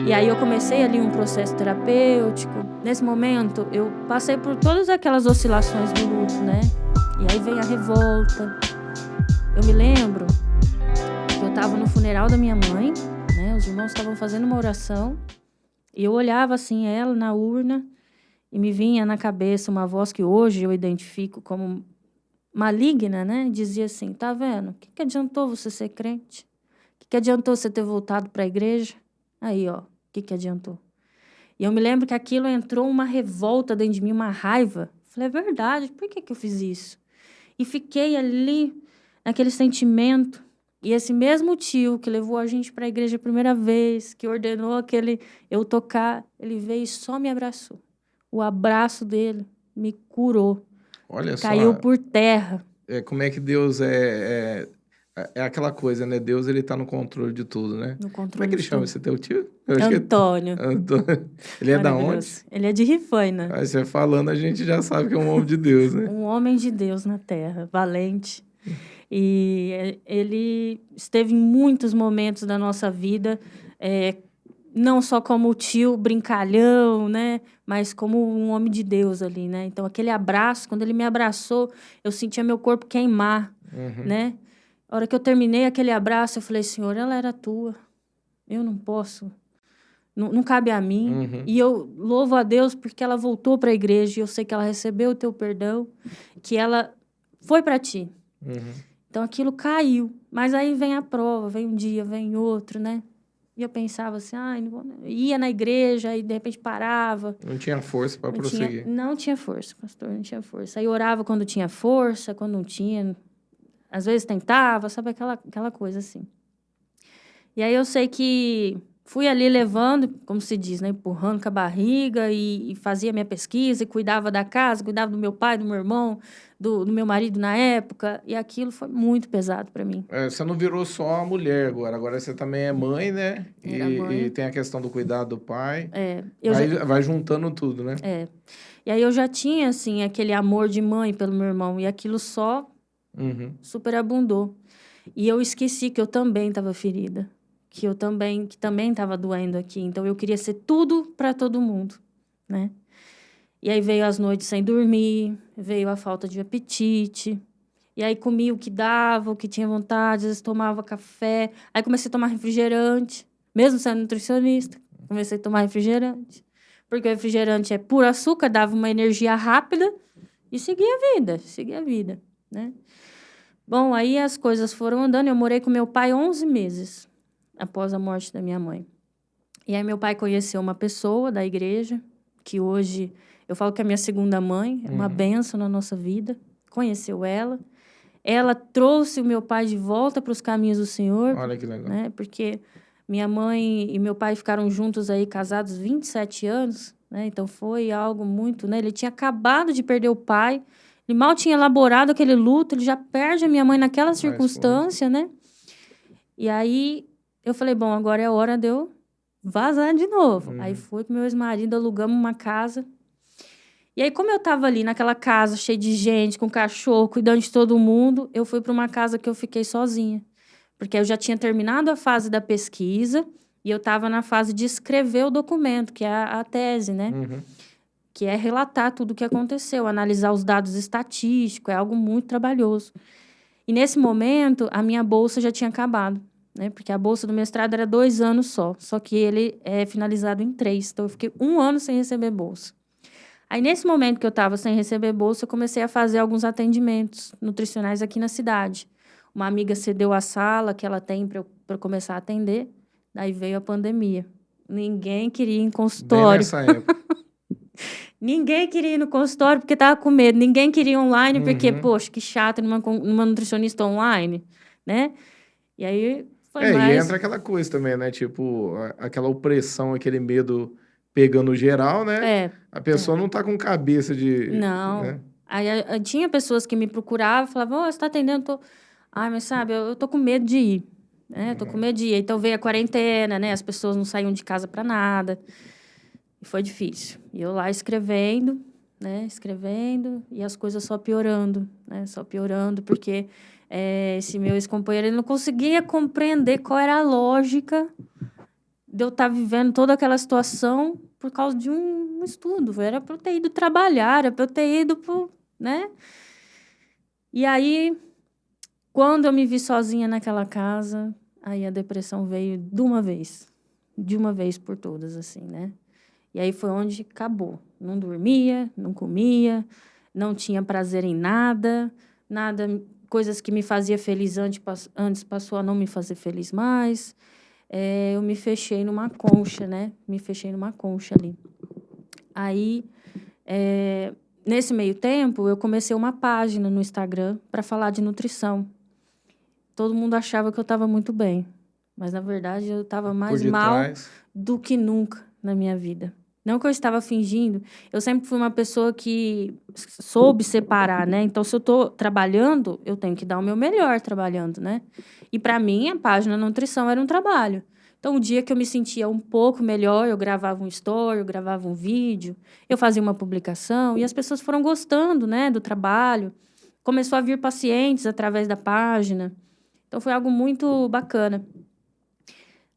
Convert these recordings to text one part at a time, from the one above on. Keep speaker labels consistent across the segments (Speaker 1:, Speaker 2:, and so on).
Speaker 1: E aí eu comecei ali um processo terapêutico. Nesse momento, eu passei por todas aquelas oscilações do luto, né? E aí vem a revolta. Eu me lembro que eu estava no funeral da minha mãe, né? Os irmãos estavam fazendo uma oração. E eu olhava assim ela na urna e me vinha na cabeça uma voz que hoje eu identifico como maligna, né? Dizia assim, tá vendo? O que adiantou você ser crente? O que adiantou você ter voltado para a igreja? Aí, ó, o que adiantou? E eu me lembro que aquilo entrou uma revolta dentro de mim, uma raiva. Falei, é verdade, por que eu fiz isso? E fiquei ali, naquele sentimento. E esse mesmo tio que levou a gente para a igreja a primeira vez, que ordenou eu tocar, ele veio e só me abraçou. O abraço dele me curou.
Speaker 2: Olha
Speaker 1: Caiu
Speaker 2: só,
Speaker 1: por terra.
Speaker 2: como é que Deus é aquela coisa, né? Deus, ele tá no controle de tudo, né?
Speaker 1: No
Speaker 2: Como é que
Speaker 1: controle
Speaker 2: ele
Speaker 1: de
Speaker 2: chama
Speaker 1: tudo.
Speaker 2: esse teu tio? Eu acho que
Speaker 1: Antônio.
Speaker 2: Ele é da onde?
Speaker 1: Maravilhoso. Ele é de Rifaina.
Speaker 2: Aí você falando, a gente já sabe que é um homem de Deus, né?
Speaker 1: Um homem de Deus na terra, valente. E ele esteve em muitos momentos da nossa vida, não só como tio brincalhão, né? Mas como um homem de Deus ali, né? Então, aquele abraço, quando ele me abraçou, eu sentia meu corpo queimar, né? A hora que eu terminei aquele abraço, eu falei, Senhor, ela era tua. Eu não posso. Não cabe a mim. E eu louvo a Deus porque ela voltou para a igreja e eu sei que ela recebeu o teu perdão, que ela foi para ti. Então, aquilo caiu. Mas aí vem a prova, vem um dia, vem outro, né? E eu pensava assim, não vou... ia na igreja e de repente parava.
Speaker 2: Não tinha força para prosseguir.
Speaker 1: Não tinha força, pastor, não tinha força. Aí orava quando tinha força, quando não tinha. Às vezes tentava, sabe aquela coisa assim. E aí eu sei que fui ali levando, como se diz, né? Empurrando com a barriga e fazia minha pesquisa e cuidava da casa, cuidava do meu pai, do meu irmão, do meu marido na época. E aquilo foi muito pesado para mim.
Speaker 2: Você não virou só a mulher agora você também é mãe, né?
Speaker 1: Era
Speaker 2: E
Speaker 1: mãe.
Speaker 2: tem a questão do cuidado do pai.
Speaker 1: Eu já,
Speaker 2: Vai juntando tudo, né?
Speaker 1: E aí eu já tinha, assim, aquele amor de mãe pelo meu irmão. E aquilo só superabundou. E eu esqueci que eu também estava ferida. Que também estava doendo aqui. Então, eu queria ser tudo para todo mundo, né? E aí veio as noites sem dormir, veio a falta de apetite. E aí comia o que dava, o que tinha vontade, às vezes tomava café. Aí comecei a tomar refrigerante, mesmo sendo nutricionista. Comecei a tomar refrigerante. Porque o refrigerante é puro açúcar, dava uma energia rápida e seguia a vida, né? Bom, aí as coisas foram andando. Eu morei com meu pai 11 meses após a morte da minha mãe. E aí meu pai conheceu uma pessoa da igreja, que hoje eu falo que é a minha segunda mãe, é uma bênção na nossa vida. Conheceu ela. Ela trouxe o meu pai de volta para os caminhos do Senhor.
Speaker 2: Olha que legal.
Speaker 1: Né? Porque minha mãe e meu pai ficaram juntos aí, casados 27 anos. Né? Então, foi algo muito... Né? Ele tinha acabado de perder o pai. Ele mal tinha elaborado aquele luto. Ele já perde a minha mãe naquela circunstância, né? E aí, eu falei, bom, agora é a hora de eu vazar de novo. Aí, fui com meu ex-marido, alugamos uma casa. E aí, como eu tava ali naquela casa, cheia de gente, com cachorro, cuidando de todo mundo, eu fui para uma casa que eu fiquei sozinha. Porque eu já tinha terminado a fase da pesquisa e eu estava na fase de escrever o documento, que é a tese, né? Que é relatar tudo o que aconteceu, analisar os dados estatísticos, é algo muito trabalhoso. E nesse momento, a minha bolsa já tinha acabado, né? Porque a bolsa do mestrado era 2 anos só que ele é finalizado em 3. Então, eu fiquei 1 ano sem receber bolsa. Aí, nesse momento que eu estava sem receber bolsa, eu comecei a fazer alguns atendimentos nutricionais aqui na cidade. Uma amiga cedeu a sala que ela tem para eu começar a atender. Daí veio a pandemia. Ninguém queria ir em
Speaker 2: Bem
Speaker 1: consultório.
Speaker 2: nessa época.
Speaker 1: Ninguém queria ir no consultório porque estava com medo. Ninguém queria ir online porque, poxa, que chato numa nutricionista online, né? E aí foi
Speaker 2: E
Speaker 1: mais...
Speaker 2: entra aquela coisa também, né? Tipo, aquela opressão, aquele medo pegando geral, né? A pessoa não tá com cabeça de...
Speaker 1: Não.
Speaker 2: Né?
Speaker 1: Aí tinha pessoas que me procuravam e falavam, você está atendendo? Ai, mas sabe, eu tô com medo de ir. Né? Tô com medo de ir. Então veio a quarentena, né? As pessoas não saíam de casa para nada. E foi difícil. E eu lá escrevendo, né? Escrevendo e as coisas só piorando, né? Só piorando, porque esse meu ex-companheiro ele não conseguia compreender qual era a lógica de eu estar vivendo toda aquela situação por causa de um estudo. Era para eu ter ido trabalhar, era para eu ter ido né? E aí, quando eu me vi sozinha naquela casa, aí a depressão veio de uma vez por todas, assim, né? E aí foi onde acabou. Não dormia, não comia, não tinha prazer em nada, coisas que me fazia feliz antes passou a não me fazer feliz mais. Eu me fechei numa concha, né? Me fechei numa concha ali. Aí, nesse meio tempo, eu comecei uma página no Instagram para falar de nutrição. Todo mundo achava que eu estava muito bem, mas, na verdade, eu estava mais mal do que nunca na minha vida. Não que eu estava fingindo, eu sempre fui uma pessoa que soube separar, né? Então, se eu estou trabalhando, eu tenho que dar o meu melhor trabalhando, né? E, para mim, a página nutrição era um trabalho. Então, o dia que eu me sentia um pouco melhor, eu gravava um story, eu gravava um vídeo, eu fazia uma publicação, e as pessoas foram gostando, né, do trabalho. Começou a vir pacientes através da página. Então, foi algo muito bacana.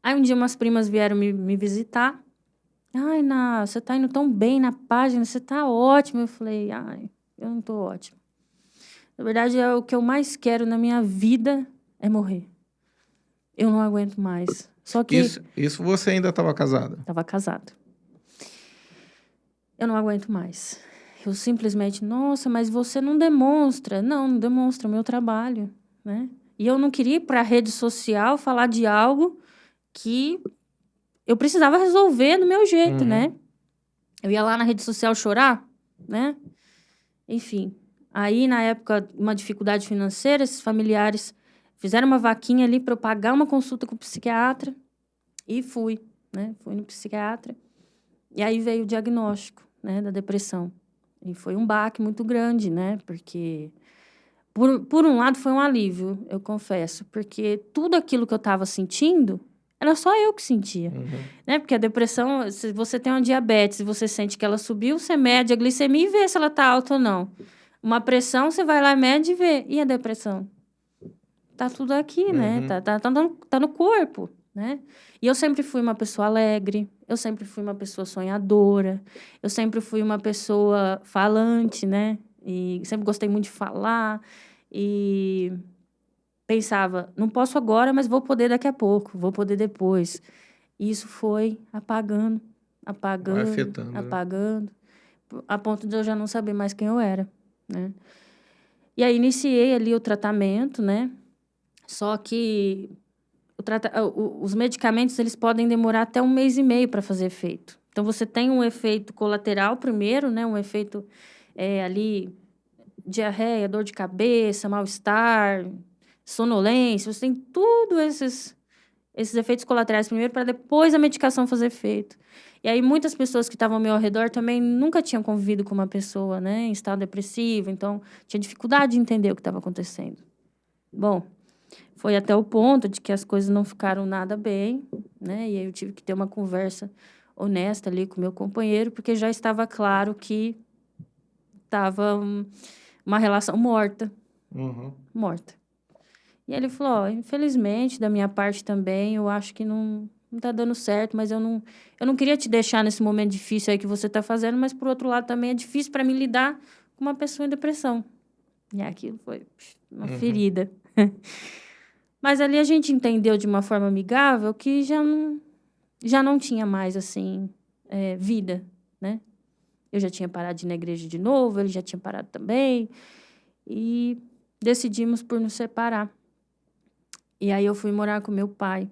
Speaker 1: Aí, um dia, umas primas vieram me visitar. Ai, você tá indo tão bem na página, você tá ótima. Eu falei, eu não tô ótima. Na verdade, o que eu mais quero na minha vida é morrer. Eu não aguento mais. Só que...
Speaker 2: Isso você ainda estava casada?
Speaker 1: Estava casada. Eu não aguento mais. Eu simplesmente, nossa, mas você não demonstra. Não demonstra o meu trabalho, né? E eu não queria ir para a rede social falar de algo que eu precisava resolver do meu jeito, né? Eu ia lá na rede social chorar, né? Enfim. Aí, na época, uma dificuldade financeira, esses familiares fizeram uma vaquinha ali para eu pagar uma consulta com o psiquiatra. E fui, né? Fui no psiquiatra. E aí veio o diagnóstico, né, da depressão. E foi um baque muito grande, né? Porque, por um lado, foi um alívio, eu confesso. Porque tudo aquilo que eu estava sentindo, era só eu que sentia. Né? Porque a depressão, se você tem uma diabetes e você sente que ela subiu, você mede a glicemia e vê se ela está alta ou não. Uma pressão, você vai lá, mede e vê. E a depressão? Tá tudo aqui, né? Tá no corpo, né? E eu sempre fui uma pessoa alegre, eu sempre fui uma pessoa sonhadora, eu sempre fui uma pessoa falante, né? E sempre gostei muito de falar. E pensava, não posso agora, mas vou poder daqui a pouco, vou poder depois. E isso foi apagando,
Speaker 2: Vai afetando,
Speaker 1: apagando, a ponto de eu já não saber mais quem eu era, né? E aí iniciei ali o tratamento, né? Só que os medicamentos, eles podem demorar até 1 mês e meio para fazer efeito. Então, você tem um efeito colateral primeiro, né? Um efeito ali, diarreia, dor de cabeça, mal-estar, sonolência. Você tem tudo esses efeitos colaterais primeiro para depois a medicação fazer efeito. E aí, muitas pessoas que estavam ao meu redor também nunca tinham convivido com uma pessoa, né? Em estado depressivo. Então, tinha dificuldade de entender o que estava acontecendo. Bom, foi até o ponto de que as coisas não ficaram nada bem, né? E aí eu tive que ter uma conversa honesta ali com o meu companheiro, porque já estava claro que estava uma relação morta. Morta. E ele falou, infelizmente, da minha parte também, eu acho que não está dando certo, mas eu não queria te deixar nesse momento difícil aí que você está fazendo, mas, por outro lado, também é difícil para mim lidar com uma pessoa em depressão. E aquilo foi uma ferida. Mas ali a gente entendeu de uma forma amigável que já não tinha mais, assim, vida, né? Eu já tinha parado de ir na igreja de novo, ele já tinha parado também. E decidimos por nos separar. E aí eu fui morar com meu pai,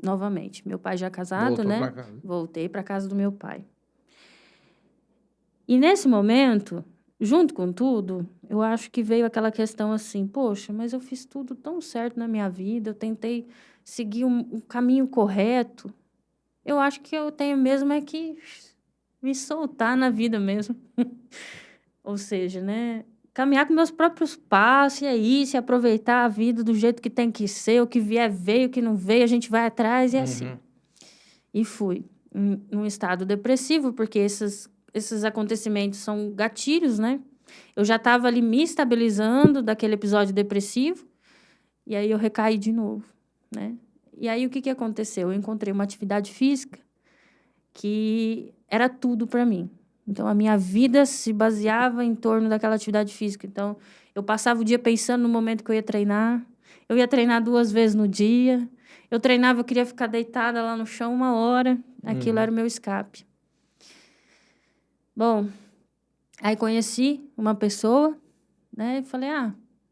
Speaker 1: novamente. Meu pai já casado,
Speaker 2: Voltou
Speaker 1: né?
Speaker 2: pra casa.
Speaker 1: Voltei para casa do meu pai. E nesse momento, junto com tudo, eu acho que veio aquela questão assim, poxa, mas eu fiz tudo tão certo na minha vida, eu tentei seguir um caminho correto. Eu acho que eu tenho mesmo é que me soltar na vida mesmo. Ou seja, né, caminhar com meus próprios passos, e é isso, e aproveitar a vida do jeito que tem que ser, o que vier veio, o que não veio, a gente vai atrás, e assim. E fui num estado depressivo, porque esses acontecimentos são gatilhos, né? Eu já estava ali me estabilizando daquele episódio depressivo, e aí eu recaí de novo, né? E aí, o que aconteceu? Eu encontrei uma atividade física que era tudo para mim. Então, a minha vida se baseava em torno daquela atividade física. Então, eu passava o dia pensando no momento que eu ia treinar. Eu ia treinar 2 vezes no dia. Eu treinava, eu queria ficar deitada lá no chão 1 hora. Aquilo era o meu escape. Bom, aí conheci uma pessoa, né? E falei,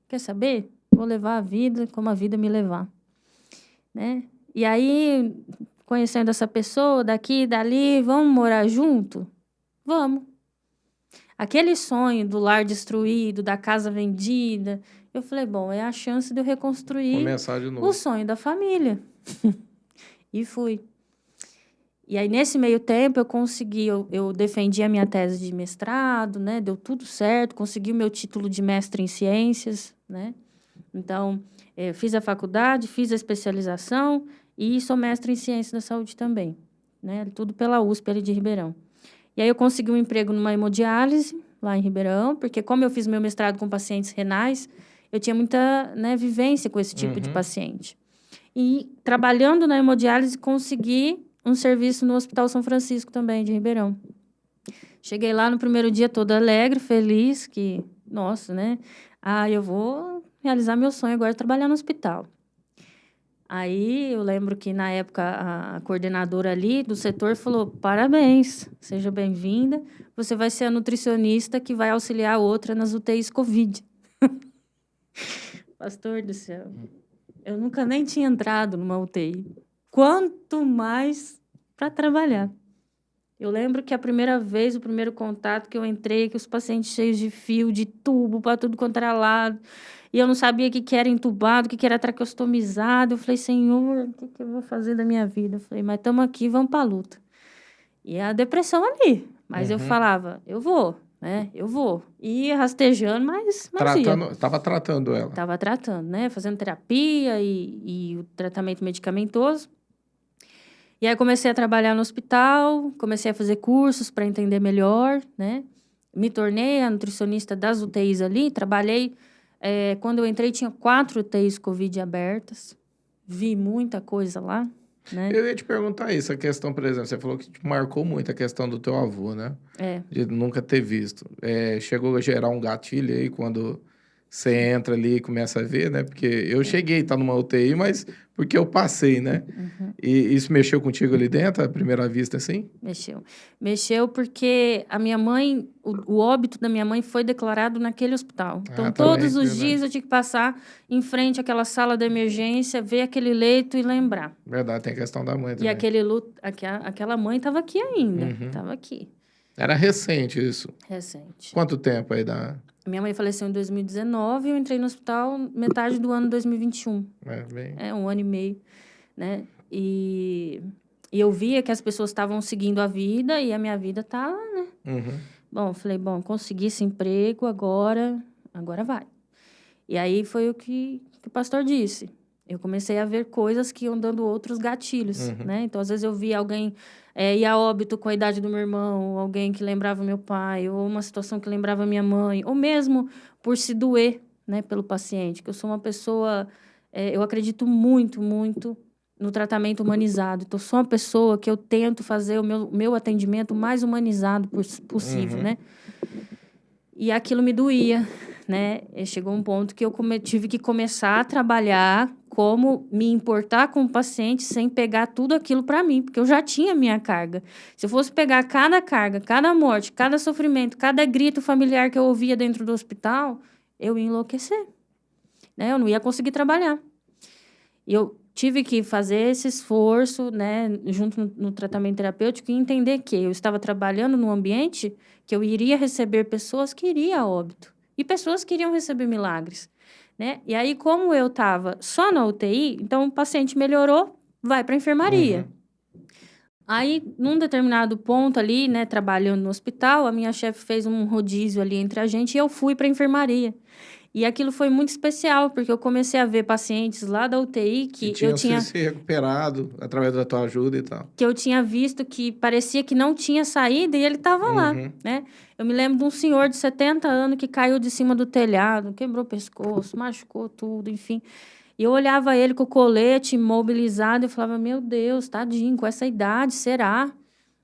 Speaker 1: quer saber? Vou levar a vida como a vida me levar, né? E aí, conhecendo essa pessoa daqui e dali, vamos morar junto? Vamos. Aquele sonho do lar destruído, da casa vendida, eu falei, bom, é a chance de eu reconstruir
Speaker 2: começar de novo.
Speaker 1: O sonho da família. E fui. E aí, nesse meio tempo, eu consegui, eu defendi a minha tese de mestrado, né? Deu tudo certo, consegui o meu título de mestre em ciências, né? Então, fiz a faculdade, fiz a especialização e sou mestre em ciências da saúde também, né? Tudo pela USP ali de Ribeirão. E aí, eu consegui um emprego numa hemodiálise, lá em Ribeirão, porque como eu fiz meu mestrado com pacientes renais, eu tinha muita, né, vivência com esse tipo de paciente. E, trabalhando na hemodiálise, consegui um serviço no Hospital São Francisco também, de Ribeirão. Cheguei lá no primeiro dia toda alegre, feliz, que, nossa, né? Eu vou realizar meu sonho agora de trabalhar no hospital. Aí, eu lembro que, na época, a coordenadora ali do setor falou, parabéns, seja bem-vinda, você vai ser a nutricionista que vai auxiliar a outra nas UTIs Covid. Pastor do céu, eu nunca nem tinha entrado numa UTI. Quanto mais para trabalhar. Eu lembro que a primeira vez, o primeiro contato que eu entrei, que os pacientes cheios de fio, de tubo, para tudo quanto era lado, e eu não sabia o que era entubado, o que era traqueostomizado. Eu falei, Senhor, o que eu vou fazer da minha vida? Eu falei, mas estamos aqui, vamos para a luta. E a depressão ali. Mas eu falava, eu vou, né? Eu vou. E ia rastejando, mas ia.
Speaker 2: Estava tratando ela.
Speaker 1: Estava tratando, né? Fazendo terapia e o tratamento medicamentoso. E aí comecei a trabalhar no hospital, comecei a fazer cursos para entender melhor, né? Me tornei a nutricionista das UTIs ali, trabalhei... quando eu entrei, tinha 4 UTIs Covid abertas. Vi muita coisa lá, né?
Speaker 2: Eu ia te perguntar isso, a questão, por exemplo, você falou que te marcou muito a questão do teu avô, né? De nunca ter visto. Chegou a gerar um gatilho aí quando você entra ali e começa a ver, né? Porque eu cheguei a estar numa UTI, mas porque eu passei, né? E isso mexeu contigo ali dentro, à primeira vista, assim?
Speaker 1: Mexeu. Mexeu porque a minha mãe, o óbito da minha mãe foi declarado naquele hospital. Então, todos os dias eu tinha que passar em frente àquela sala de emergência, ver aquele leito e lembrar.
Speaker 2: Verdade, tem a questão da mãe também.
Speaker 1: E aquela mãe estava aqui ainda, estava aqui.
Speaker 2: Era recente isso?
Speaker 1: Recente.
Speaker 2: Quanto tempo aí da...
Speaker 1: Minha mãe faleceu em 2019 e eu entrei no hospital metade do ano 2021.
Speaker 2: Bem...
Speaker 1: 1 ano e meio, né? E eu via que as pessoas estavam seguindo a vida e a minha vida estava, né? Bom, eu falei, consegui esse emprego, agora vai. E aí foi o que o pastor disse. Eu comecei a ver coisas que iam dando outros gatilhos, né? Então, às vezes eu via alguém ir a óbito com a idade do meu irmão, ou alguém que lembrava meu pai, ou uma situação que lembrava minha mãe, ou mesmo por se doer, né, pelo paciente. Que eu sou uma pessoa... eu acredito muito, muito no tratamento humanizado. Então, sou uma pessoa que eu tento fazer o meu atendimento mais humanizado possível, né? E aquilo me doía, né? E chegou um ponto que eu tive que começar a trabalhar como me importar com o paciente sem pegar tudo aquilo para mim, porque eu já tinha minha carga. Se eu fosse pegar cada carga, cada morte, cada sofrimento, cada grito familiar que eu ouvia dentro do hospital, eu ia enlouquecer, né? Eu não ia conseguir trabalhar. E eu tive que fazer esse esforço, né, junto no tratamento terapêutico, e entender que eu estava trabalhando num ambiente que eu iria receber pessoas que iriam a óbito. E pessoas que iriam receber milagres, né? E aí, como eu estava só na UTI, então o paciente melhorou, vai para a enfermaria. Aí, num determinado ponto ali, né, trabalhando no hospital, a minha chefe fez um rodízio ali entre a gente e eu fui para a enfermaria. E aquilo foi muito especial, porque eu comecei a ver pacientes lá da UTI que eu tinha
Speaker 2: se recuperado através da tua ajuda e tal.
Speaker 1: Que eu tinha visto que parecia que não tinha saída e ele estava lá, né? Eu me lembro de um senhor de 70 anos que caiu de cima do telhado, quebrou o pescoço, machucou tudo, enfim. E eu olhava ele com o colete imobilizado e falava, meu Deus, tadinho, com essa idade, será?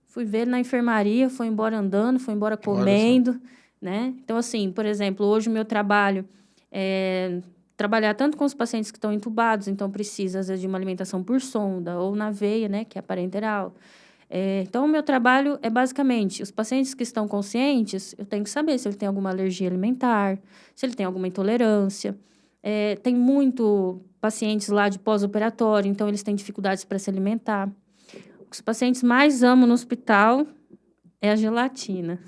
Speaker 1: Fui ver ele na enfermaria, foi embora andando, foi embora comendo, né? Então, assim, por exemplo, hoje o meu trabalho é trabalhar tanto com os pacientes que estão entubados, então precisa, às vezes, de uma alimentação por sonda ou na veia, né, que é a parenteral. Então, o meu trabalho é basicamente, os pacientes que estão conscientes, eu tenho que saber se ele tem alguma alergia alimentar, se ele tem alguma intolerância. Tem muito pacientes lá de pós-operatório, então eles têm dificuldades para se alimentar. O que os pacientes mais amam no hospital é a gelatina.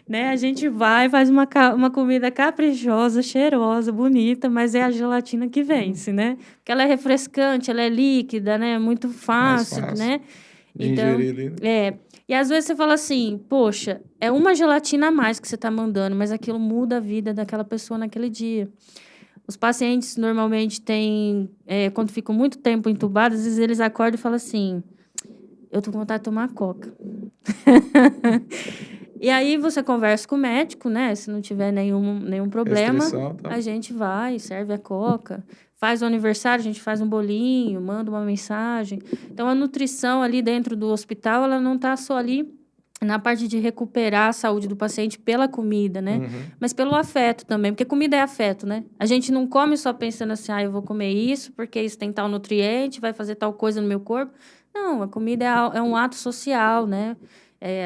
Speaker 1: Né? A gente vai, faz uma comida caprichosa, cheirosa, bonita, mas é a gelatina que vence, né? Porque ela é refrescante, ela é líquida, né? Muito fácil, né?
Speaker 2: De
Speaker 1: então,
Speaker 2: ingerir ali.
Speaker 1: E às vezes você fala assim, poxa, é uma gelatina a mais que você está mandando, mas aquilo muda a vida daquela pessoa naquele dia. Os pacientes normalmente têm, quando ficam muito tempo entubados, às vezes eles acordam e falam assim, eu tô com vontade de tomar coca. E aí você conversa com o médico, né? Se não tiver nenhum problema, a gente vai, serve a coca. Faz o aniversário, a gente faz um bolinho, manda uma mensagem. Então, a nutrição ali dentro do hospital, ela não está só ali na parte de recuperar a saúde do paciente pela comida, né? Mas pelo afeto também, porque comida é afeto, né? A gente não come só pensando assim, eu vou comer isso porque isso tem tal nutriente, vai fazer tal coisa no meu corpo. Não, a comida é um ato social, né?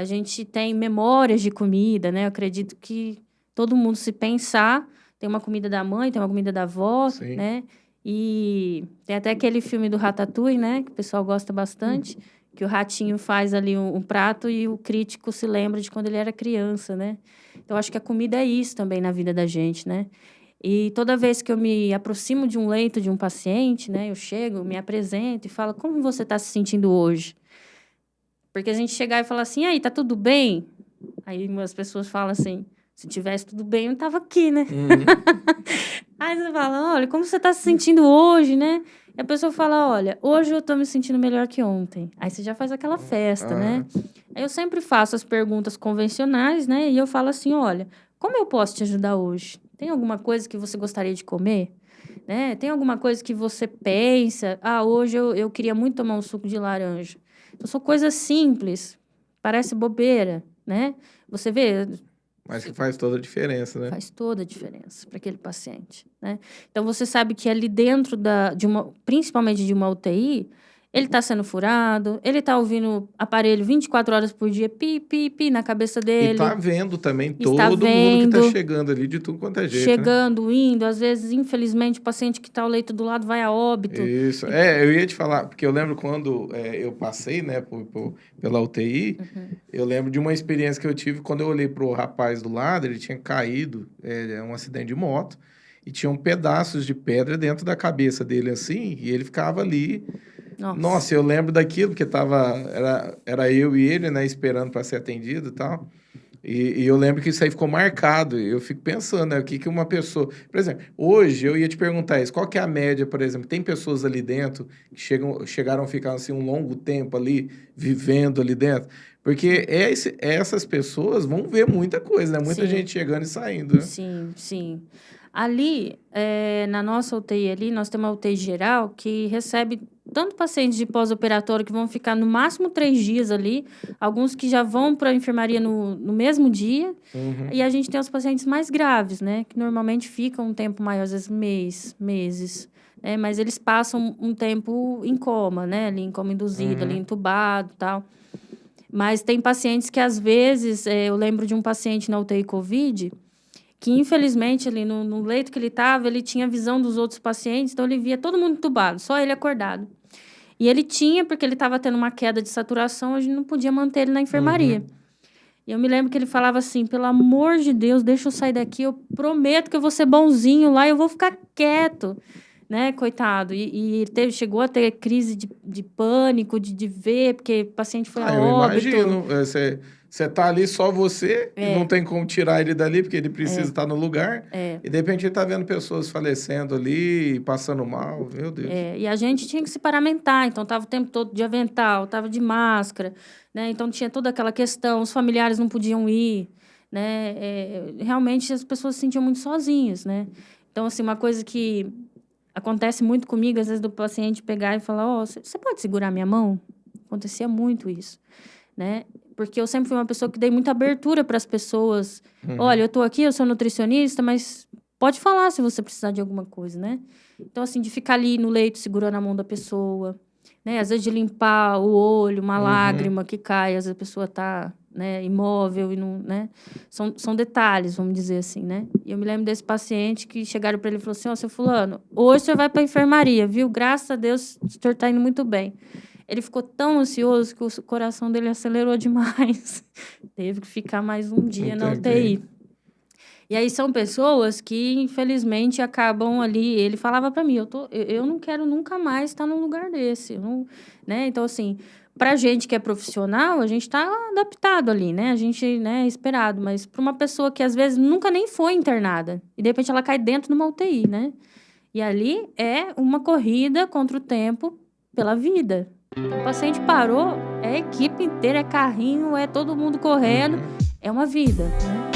Speaker 1: A gente tem memórias de comida, né? Eu acredito que todo mundo, se pensar, tem uma comida da mãe, tem uma comida da avó, né? E tem até aquele filme do Ratatouille, né? Que o pessoal gosta bastante, que o ratinho faz ali um prato e o crítico se lembra de quando ele era criança, né? Então, acho que a comida é isso também na vida da gente, né? E toda vez que eu me aproximo de um leito de um paciente, né? Eu chego, me apresento e falo, como você está se sentindo hoje? Porque a gente chegar e falar assim, aí, tá tudo bem? Aí as pessoas falam assim, se tivesse tudo bem, eu não tava aqui, né? Aí você fala, olha, como você tá se sentindo hoje, né? E a pessoa fala, olha, hoje eu tô me sentindo melhor que ontem. Aí você já faz aquela festa, né? Aí eu sempre faço as perguntas convencionais, né? E eu falo assim, olha, como eu posso te ajudar hoje? Tem alguma coisa que você gostaria de comer? Né? Tem alguma coisa que você pensa, hoje eu queria muito tomar um suco de laranja. Então, são coisas simples, parece bobeira, né? Você vê...
Speaker 2: Mas que faz toda a diferença, né?
Speaker 1: Faz toda a diferença para aquele paciente, né? Então, você sabe que ali dentro principalmente de uma UTI, ele está sendo furado, ele está ouvindo aparelho 24 horas por dia, pi, pi, pi, na cabeça dele.
Speaker 2: E está vendo também todo mundo que está chegando ali de tudo quanto é jeito,
Speaker 1: chegando, indo. Às vezes, infelizmente, o paciente que está ao leito do lado vai a óbito.
Speaker 2: Isso. Eu ia te falar, porque eu lembro quando eu passei, né, pela UTI, eu lembro de uma experiência que eu tive quando eu olhei para o rapaz do lado, ele tinha caído, um acidente de moto, e tinham pedaços de pedra dentro da cabeça dele, assim, e ele ficava ali... Nossa, eu lembro daquilo, porque era eu e ele, né, esperando para ser atendido e tal. E eu lembro que isso aí ficou marcado. Eu fico pensando, né, o que uma pessoa... Por exemplo, hoje eu ia te perguntar isso. Qual que é a média, por exemplo? Tem pessoas ali dentro que chegaram a ficar assim, um longo tempo ali, vivendo ali dentro? Porque essas pessoas vão ver muita coisa, né? Muita gente chegando e saindo, né?
Speaker 1: Sim, sim. Ali, na nossa UTI ali, nós temos uma UTI geral que recebe tanto pacientes de pós-operatório que vão ficar no máximo 3 dias ali, alguns que já vão para a enfermaria no mesmo dia, e a gente tem os pacientes mais graves, né? Que normalmente ficam um tempo maior, às vezes meses, né? Mas eles passam um tempo em coma, né? Ali em coma induzido, ali entubado e tal. Mas tem pacientes que, às vezes, eu lembro de um paciente na UTI Covid, que, infelizmente, ali no leito que ele estava, ele tinha visão dos outros pacientes, então ele via todo mundo entubado, só ele acordado. E ele tinha, porque ele estava tendo uma queda de saturação, a gente não podia manter ele na enfermaria. E eu me lembro que ele falava assim, pelo amor de Deus, deixa eu sair daqui, eu prometo que eu vou ser bonzinho lá, eu vou ficar quieto, né, coitado. E chegou a ter crise de pânico, de ver, porque o paciente foi a óbito.
Speaker 2: Eu imagino, você tá ali só você, e não tem como tirar ele dali, porque ele precisa estar no lugar. E de repente ele tá vendo pessoas falecendo ali, passando mal, meu Deus.
Speaker 1: E a gente tinha que se paramentar, então tava o tempo todo de avental, tava de máscara, né? Então tinha toda aquela questão, os familiares não podiam ir, né? Realmente as pessoas se sentiam muito sozinhas, né? Então, assim, uma coisa que Acontece muito comigo, às vezes, do paciente pegar e falar, você pode segurar minha mão? Acontecia muito isso, né? Porque eu sempre fui uma pessoa que dei muita abertura para as pessoas. Olha, eu tô aqui, eu sou nutricionista, mas pode falar se você precisar de alguma coisa, né? Então, assim, de ficar ali no leito segurando a mão da pessoa, né? Às vezes de limpar o olho, uma lágrima que cai, às vezes a pessoa tá, né, imóvel e não, né? São detalhes, vamos dizer assim, né? E eu me lembro desse paciente que chegaram para ele e falaram assim, seu fulano, hoje o senhor vai para a enfermaria, viu? Graças a Deus, o senhor tá indo muito bem. Ele ficou tão ansioso que o coração dele acelerou demais. Teve que ficar mais um dia na UTI. E aí são pessoas que, infelizmente, acabam ali... Ele falava para mim, eu não quero nunca mais estar num lugar desse. Não, né? Então, assim, pra gente que é profissional, a gente está adaptado ali, né? A gente, né, é esperado. Mas para uma pessoa que, às vezes, nunca nem foi internada, e, de repente, ela cai dentro de uma UTI, né? E ali é uma corrida contra o tempo pela vida. O paciente parou, é a equipe inteira, é carrinho, é todo mundo correndo. É uma vida, né?